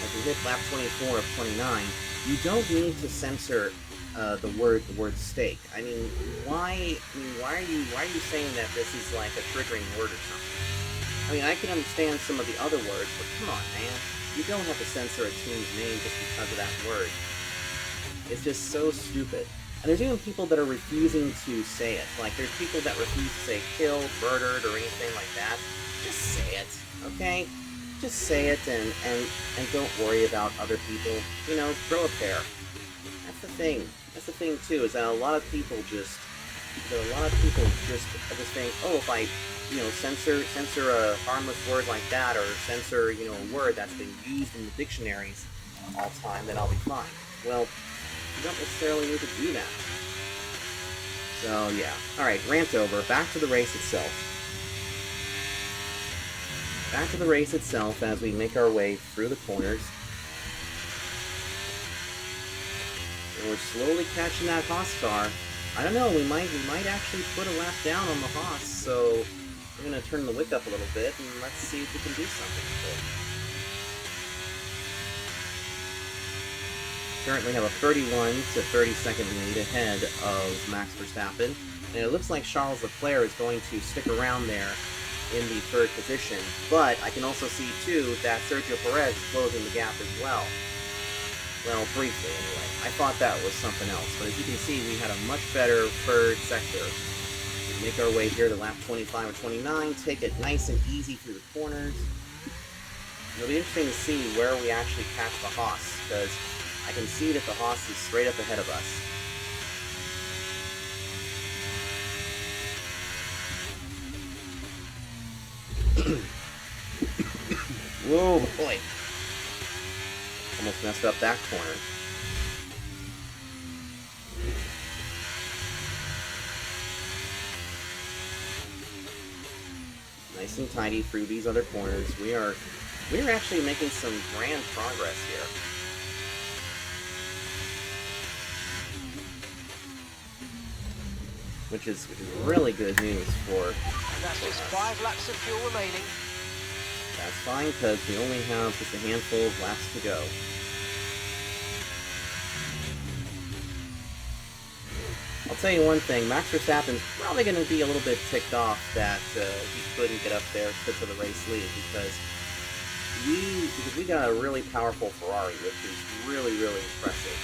As we hit lap 24 of 29, you don't need to censor the word stake. I mean, why are you saying that this is like a triggering word or something? I mean, I can understand some of the other words, but come on, man. You don't have to censor a team's name just because of that word. It's just so stupid. And there's even people that are refusing to say it. Like, there's people that refuse to say killed, murdered, or anything like that. Just say it, okay? Just say it and don't worry about other people. You know, grow a pair. That's the thing. That's the thing, too, is that a lot of people just think, oh, if I, you know, censor a harmless word like that, or censor, you know, a word that's been used in the dictionaries all the time, then I'll be fine. Well, you don't necessarily need to do that. So, yeah. Alright, rant over. Back to the race itself. Back to the race itself as we make our way through the corners. And we're slowly catching that Haas car. I don't know, we might actually put a lap down on the Haas, so we're going to turn the wick up a little bit, and let's see if we can do something with it. Currently have a 31 to 30-second lead ahead of Max Verstappen, and it looks like Charles Leclerc is going to stick around there in the 3rd position, but I can also see, too, that Sergio Perez is closing the gap as well. Well, briefly, anyway. I thought that was something else, but as you can see, we had a much better 3rd sector. We make our way here to lap 25 or 29, take it nice and easy through the corners. It'll be interesting to see where we actually catch the Haas, because I can see that the Haas is straight up ahead of us. Whoa, boy. Almost messed up that corner. Nice and tidy through these other corners. We're actually making some grand progress here. Which is really good news for... And that's just 5 laps of fuel remaining. That's fine, because we only have just a handful of laps to go. I'll tell you one thing, Max Verstappen's probably going to be a little bit ticked off that he couldn't get up there to the race lead, because we got a really powerful Ferrari, which is really, really impressive.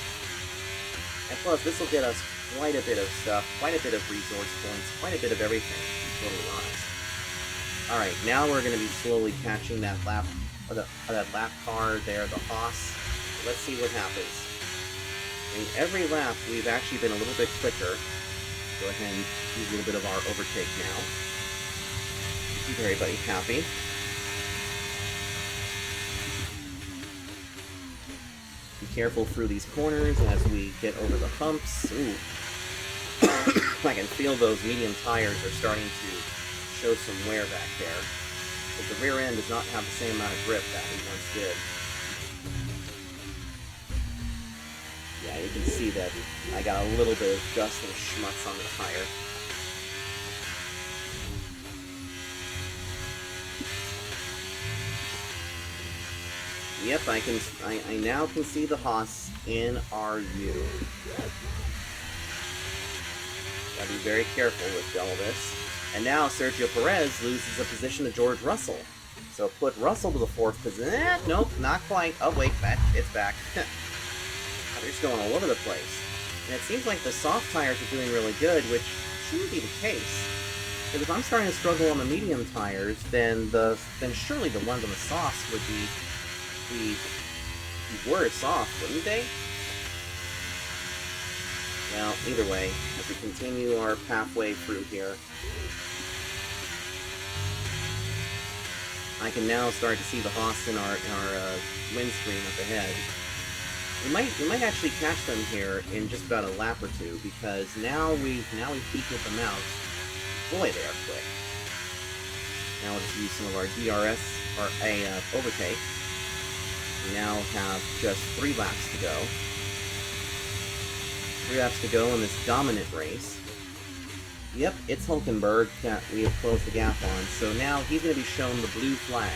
And plus, this will get us quite a bit of stuff, quite a bit of resource points, quite a bit of everything, to be totally honest. Alright, now we're going to be slowly catching that lap car there, the Haas. Let's see what happens. In every lap, we've actually been a little bit quicker. Go ahead and use a little bit of our overtake now. Keep everybody happy. Be careful through these corners as we get over the humps. Ooh. I can feel those medium tires are starting to show some wear back there. But the rear end does not have the same amount of grip that we once did. Yeah, you can see that I got a little bit of dust and schmutz on the tire. Yep, I now can see the Haas in RU. Gotta be very careful with all this. And now Sergio Perez loses a position to George Russell. So put Russell to the 4th position. Nope, not quite. Oh wait, it's back. They're just going all over the place. And it seems like the soft tires are doing really good, which shouldn't be the case. Because if I'm starting to struggle on the medium tires, then surely the ones on the softs would be worse off, wouldn't they? Well, either way, as we continue our pathway through here, I can now start to see the Haas in our windscreen up ahead. We might actually catch them here in just about a lap or two, because now we've equaled them out. Boy, they are quick. Now we'll just use some of our DRS or overtake. We now have just 3 laps to go. 3 laps to go in this dominant race. Yep, it's Hulkenberg that we have closed the gap on. So now he's going to be shown the blue flags.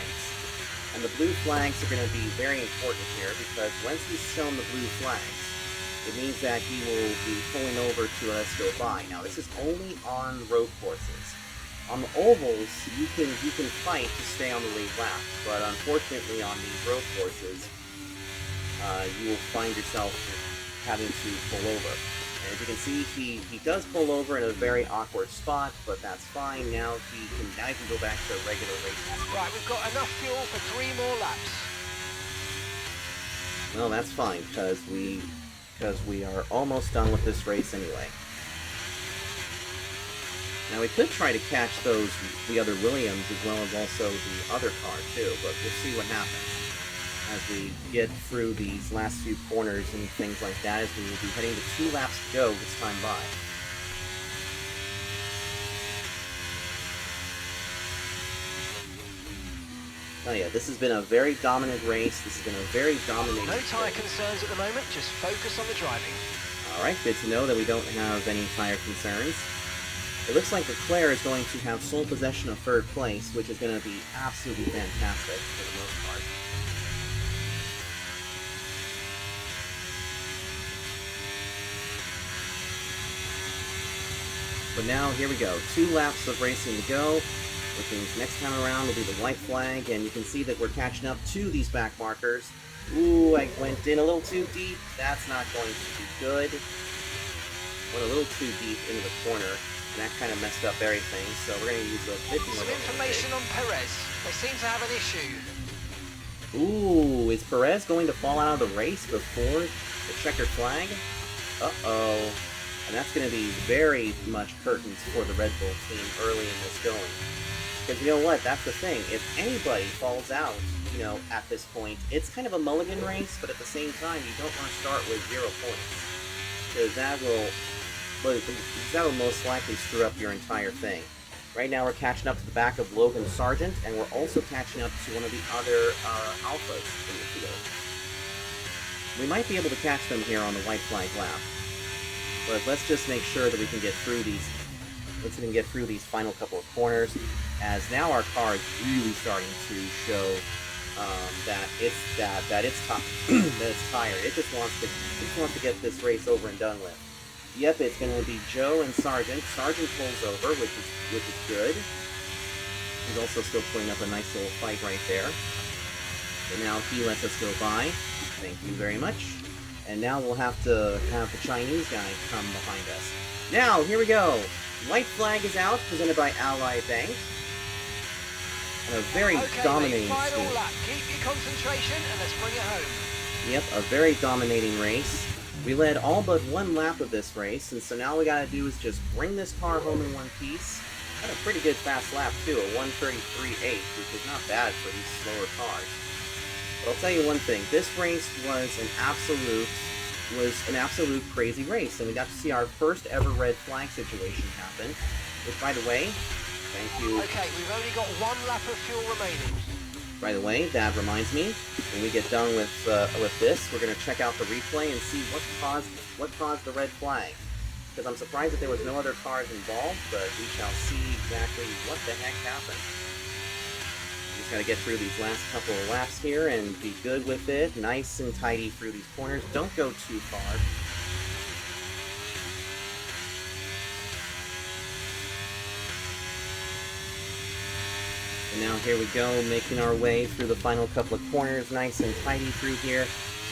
And the blue flags are going to be very important here, because once he's shown the blue flags, it means that he will be pulling over to let us go by. Now, this is only on road courses. On the ovals, you can fight to stay on the lead lap, but unfortunately on these road courses, you will find yourself having to pull over. And as you can see, he does pull over in a very awkward spot, but that's fine. Now he can go back to regular racing. Right, we've got enough fuel for 3 more laps. Well, that's fine, because we are almost done with this race anyway. Now we could try to catch the other Williams as well as also the other car too, but we'll see what happens as we get through these last few corners and things like that, as we will be heading to 2 laps to go this time by. Oh yeah, this has been a very dominant race. This has been a very dominating No tyre race. concerns at the moment, just focus on the driving. Alright, good to know that we don't have any tire concerns. It looks like Leclerc is going to have sole possession of 3rd place, which is going to be absolutely fantastic for the most part. But now, here we go. 2 laps of racing to go, which means next time around will be the white flag, and you can see that we're catching up to these back markers. Ooh, I went in a little too deep. That's not going to be good. Went a little too deep into the corner, and that kind of messed up everything, so we're going to use a bit more. Some information on Perez. They seem to have an issue. Ooh, is Perez going to fall out of the race before the checkered flag? Uh-oh. And that's going to be very much curtains for the Red Bull team early in this going. Because you know what? That's the thing. If anybody falls out, you know, at this point, it's kind of a mulligan race, but at the same time, you don't want to start with 0 points. Because that will most likely screw up your entire thing. Right now we're catching up to the back of Logan Sargent, and we're also catching up to one of the other alphas in the field. We might be able to catch them here on the white flag lap. But let's just make sure that we can get through these. Let's see if we can get through these final couple of corners, as now our car is really starting to show that it's that it's tired. It just wants to get this race over and done with. Yep, it's going to be Joe and Sargent. Sargent pulls over, which is good. He's also still putting up a nice little fight right there. And now he lets us go by. Thank you very much. And now we'll have to have the Chinese guy come behind us. Now, here we go. White flag is out, presented by Ally Bank. And a very dominating final lap. Keep your concentration and let's bring it home. Yep, a very dominating race. We led all but one lap of this race, and so now all we gotta do is just bring this car home in one piece. Had a pretty good fast lap too, a 1:33.8, which is not bad for these slower cars. But I'll tell you one thing, this race was an absolute crazy race, and we got to see our first ever red flag situation happen. Which, by the way, thank you. Okay, we've only got one lap of fuel remaining. By the way, that reminds me, when we get done with this, we're going to check out the replay and see what caused the red flag. Because I'm surprised that there was no other cars involved, but we shall see exactly what the heck happened. We just got to get through these last couple of laps here and be good with it. Nice and tidy through these corners. Don't go too far. And now here we go, making our way through the final couple of corners, nice and tidy through here.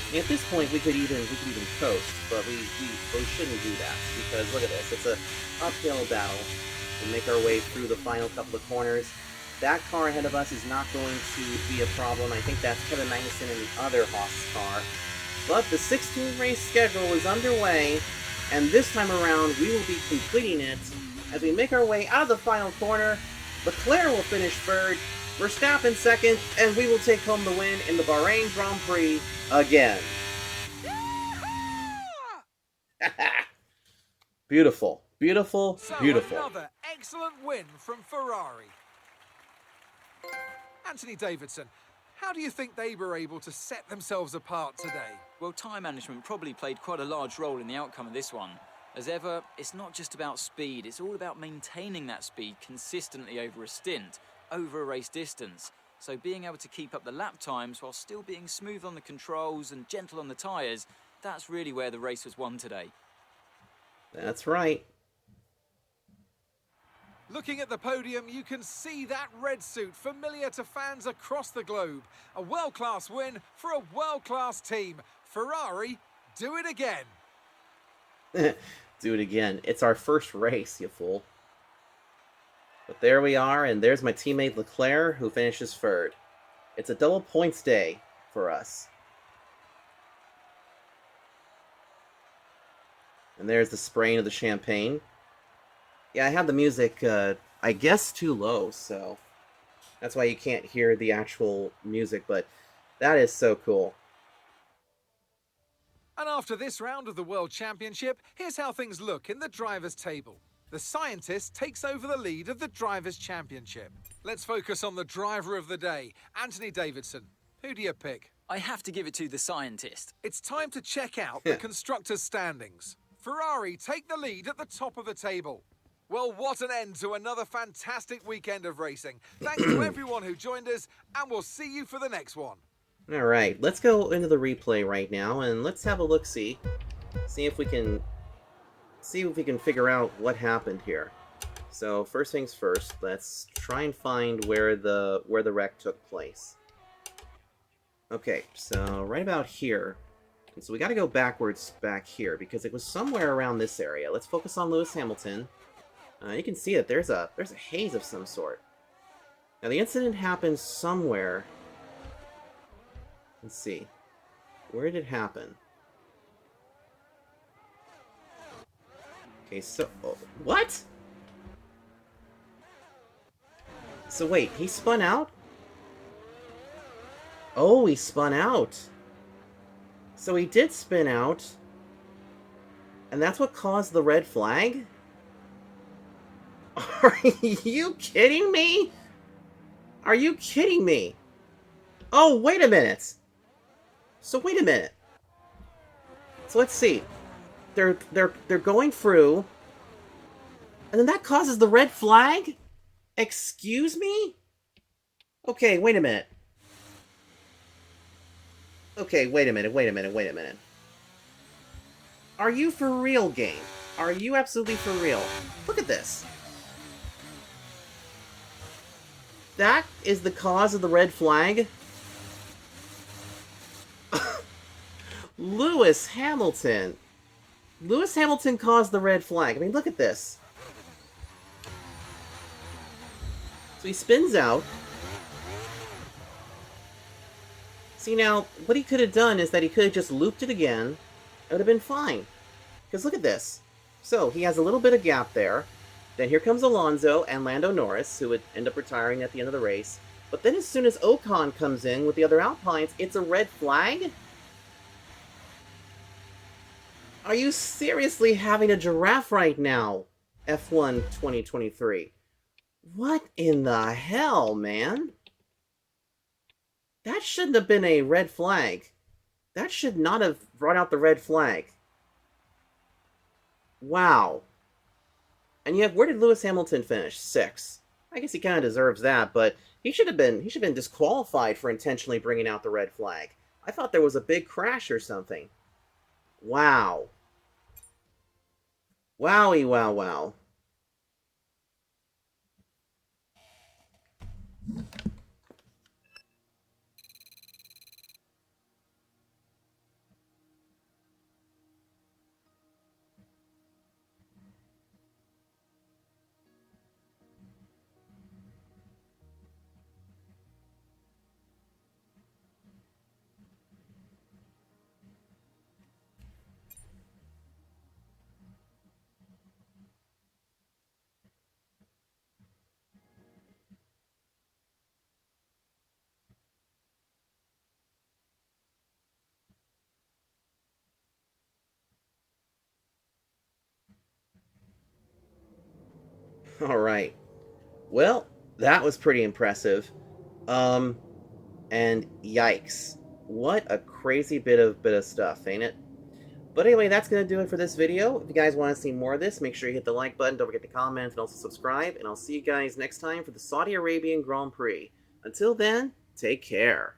And at this point, we could even coast, but we shouldn't do that, because look at this, it's an uphill battle. We make our way through the final couple of corners. That car ahead of us is not going to be a problem. I think that's Kevin Magnussen and the other Haas car. But the 16-race schedule is underway, and this time around, we will be completing it as we make our way out of the final corner. Leclerc will finish third, Verstappen second, and we will take home the win in the Bahrain Grand Prix again. Beautiful, beautiful, beautiful. Another excellent win from Ferrari. Anthony Davidson, how do you think they were able to set themselves apart today? Well, time management probably played quite a large role in the outcome of this one. As ever, it's not just about speed, it's all about maintaining that speed consistently over a stint, over a race distance. So being able to keep up the lap times while still being smooth on the controls and gentle on the tyres, that's really where the race was won today. That's right. Looking at the podium, you can see that red suit familiar to fans across the globe. A world-class win for a world-class team. Ferrari, do it again. Do it again. It's our first race, you fool. But there we are, and there's my teammate Leclerc, who finishes third. It's a double points day for us. And there's the spraying of the champagne. Yeah, I have the music, I guess, too low, so that's why you can't hear the actual music, but that is so cool. And after this round of the World Championship, here's how things look in the Drivers' Table. The Scientist takes over the lead of the Drivers' Championship. Let's focus on the driver of the day, Anthony Davidson. Who do you pick? I have to give it to the Scientist. It's time to check out the Constructors' standings. Ferrari take the lead at the top of the table. Well, what an end to another fantastic weekend of racing. Thanks to everyone who joined us, and we'll see you for the next one. All right, let's go into the replay right now, and let's have a look-see. See if we can figure out what happened here. So first things first, let's try and find where the wreck took place. Okay, so right about here. And so we got to go backwards back here because it was somewhere around this area. Let's focus on Lewis Hamilton. You can see that there's a haze of some sort. Now the incident happened somewhere. Let's see. Where did it happen? Okay, so... Oh, what? So wait, he spun out? Oh, he spun out. So he did spin out. And that's what caused the red flag? Are you kidding me? Are you kidding me? Oh, wait a minute. So wait a minute. So let's see. They're going through, and then that causes the red flag? Excuse me? Okay, wait a minute. Okay, wait a minute. Are you for real, game? Are you absolutely for real? Look at this. That is the cause of the red flag? Lewis Hamilton. Lewis Hamilton caused the red flag. I mean, look at this. So he spins out. See, now, what he could have done is that he could have just looped it again. It would have been fine. Because look at this. So, he has a little bit of gap there. Then here comes Alonso and Lando Norris, who would end up retiring at the end of the race. But then as soon as Ocon comes in with the other Alpines, it's a red flag? Are you seriously having a giraffe right now? F1 2023. What in the hell, man? That shouldn't have been a red flag. That should not have brought out the red flag. Wow. And yet, where did Lewis Hamilton finish? 6th. I guess he kind of deserves that, but he should have been disqualified for intentionally bringing out the red flag. I thought there was a big crash or something. Wow. Wowie, wow, wow. All right. Well, that was pretty impressive. And yikes. What a crazy bit of stuff, ain't it? But anyway, that's going to do it for this video. If you guys want to see more of this, make sure you hit the like button, don't forget to comment, and also subscribe. And I'll see you guys next time for the Saudi Arabian Grand Prix. Until then, take care.